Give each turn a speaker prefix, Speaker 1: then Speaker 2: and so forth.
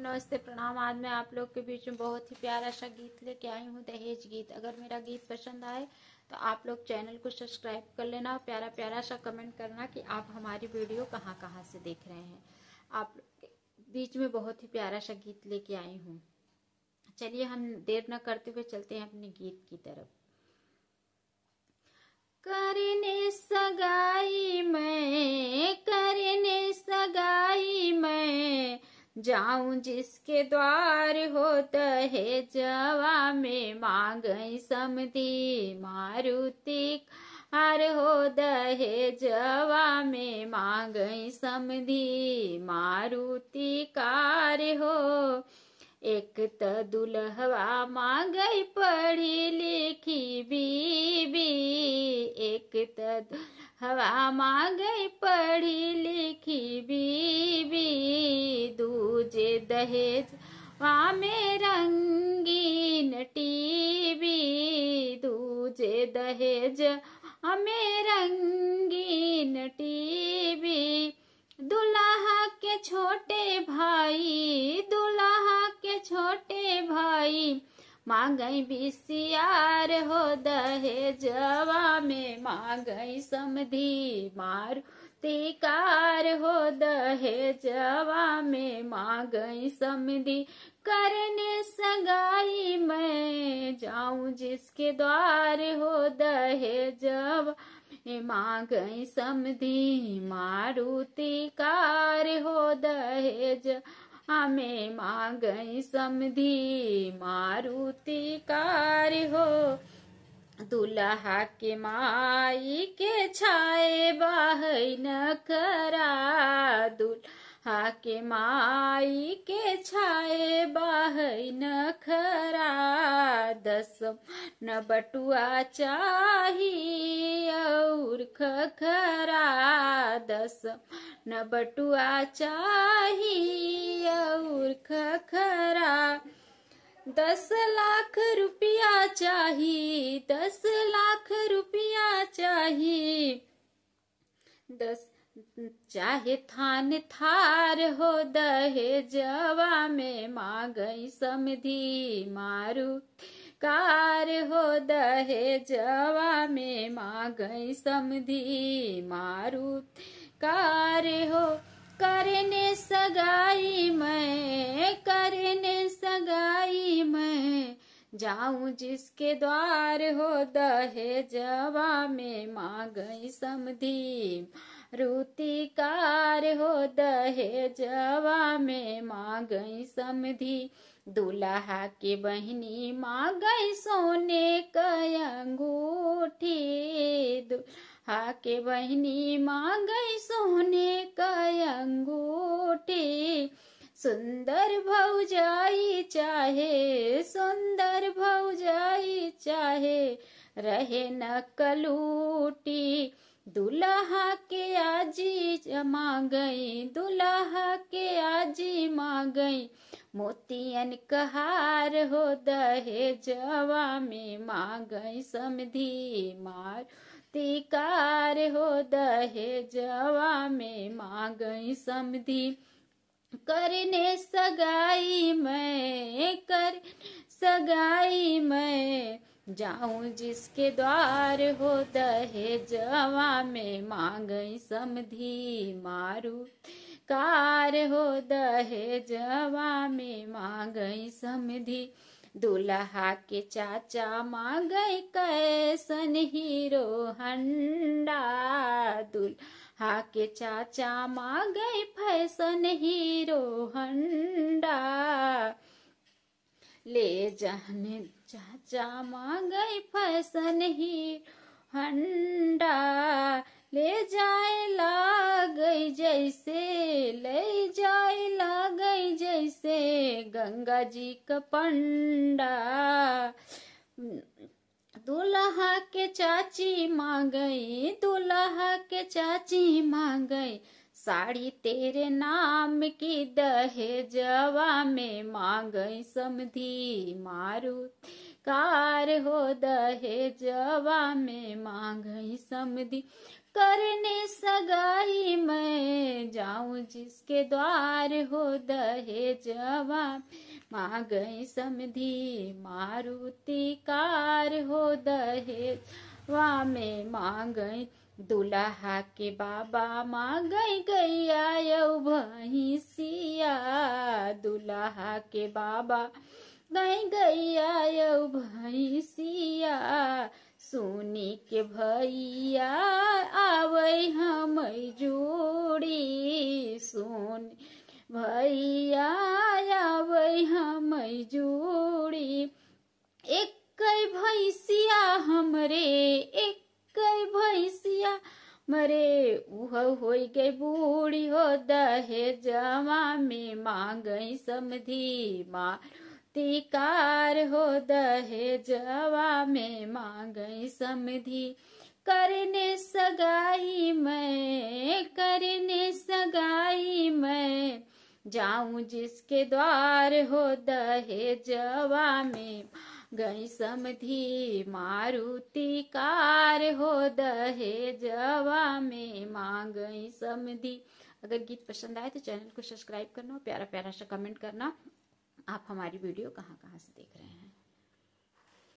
Speaker 1: नमस्ते प्रणाम। आज मैं आप लोग के बीच में बहुत ही प्यारा सा गीत लेके आई हूँ, दहेज गीत। अगर मेरा गीत पसंद आए तो आप लोग चैनल को सब्सक्राइब कर लेना और प्यारा प्यारा सा कमेंट करना कि आप हमारी वीडियो कहाँ कहाँ से देख रहे हैं। आप लोग के बीच में बहुत ही प्यारा सा गीत लेके आई हूँ। चलिए हम देर न करते हुए चलते हैं अपने गीत की तरफ। करने सगाई मैं जाऊं जिसके द्वार हो दहेजवा में मांगई समधी मारुति हार हो दहेजवा में मांगई समधी मारुति कार हो। एक त दुल्हवा मांगई पढ़ी लिखी बीबी, एक त दुल्हवा मांगई पढ़ी लिखी बीबी, दूजे दहेज वा में रंगीन टीवी, दूजे दहेज हमें रंगीन टीवी। दुल्हा के छोटे भाई, दुल्हा के छोटे भाई मांगई बिसियार हो दहेजवा में मांगई समधी मारुति कार हो दहेजवा में मांगई समधी। करने सगाई मैं जाऊं जिसके द्वार हो दहेजवा मांगई समधी मारुति कार हो दहेज हमें मांगई समधी मारुति कार हो। दुल्हा के माई के छाए बाहई नखरा, दुल्हा के माई के छाए बाहई नखरा। 10 न बटुआ चाहिए और खखरा, 10 न बटुआ चाहिए और खखरा। 10 लाख रुपया चाहिए, 10 लाख रुपया चाहिए, 10 चाहे थान थार हो दहेजवा में मांगई समधी मारुति कार हो दहेजवा में मांगई समधी मारुति कार हो। करने सगाई मैं जाऊं जिसके द्वार हो दहेजवा में मांगई समधी मारुति कार हो दहेजवा में मांगई समधी। दुल्हा के बहनी मांगई सोने का अंगूठी, दुल्हा के बहनी मांगई सोने का अंगूठी। सुंदर भौजाई चाहे, सुंदर भौजाई चाहे रहे न कलूटी। दुल्हा के आजी मांगई, दुल्हा के आजी मांगई मोतियन कहार हो दहेजवा में मांगई समधी मारुति कार हो दहेजवा में मांगई समधी। करने सगाई मैं जाऊं जिसके द्वार हो दहेजवा में मांगई समधी मारुति कार हो दहेजवा में मांगई समधी। दुल्हा के चाचा मांगई कैसन हीरो हंडा, दुल्हा के चाचा मांगई फैशन हीरो हंडा। ले जाने चाचा मांगई फैशन हीरो हंडा, ले जाए लागई जैसे, ले जाए लागई जैसे गंगा जी का पंडा। दुल्हा के चाची मांगई, दुल्हा के चाची मांगई साड़ी तेरे नाम की दहेजवा में मांगई समधी मारुति कार हो दहेजवा में मांगई समधी। करने सगाई मैं जाऊं जिसके द्वार हो दहेजवा माँ गई समधी मारुति कार हो दहेजवा में माँ गई दुल्हा के बाबा माँ गई गैया भैंसिया दुल्हा के बाबा गई गैया भैंसिया सुनी के भैया आवे हम जोड़ी सुन भैया आवे हम जोड़ी एक भैंसिया हमरे एक भैंसिया मरे उह हो गई बूढ़ी हो दहेजवा में माँ गई समधी मारुति कार हो दहेजवा में माँ गई समधी करने सगाई मैं जाऊं जिसके द्वार हो दहेजवा में गई समधी मारुति कार हो दहेजवा में माँ गई समधी। अगर गीत पसंद आए तो चैनल को सब्सक्राइब करना, प्यारा प्यारा सा कमेंट करना। आप हमारी वीडियो कहाँ से देख रहे हैं।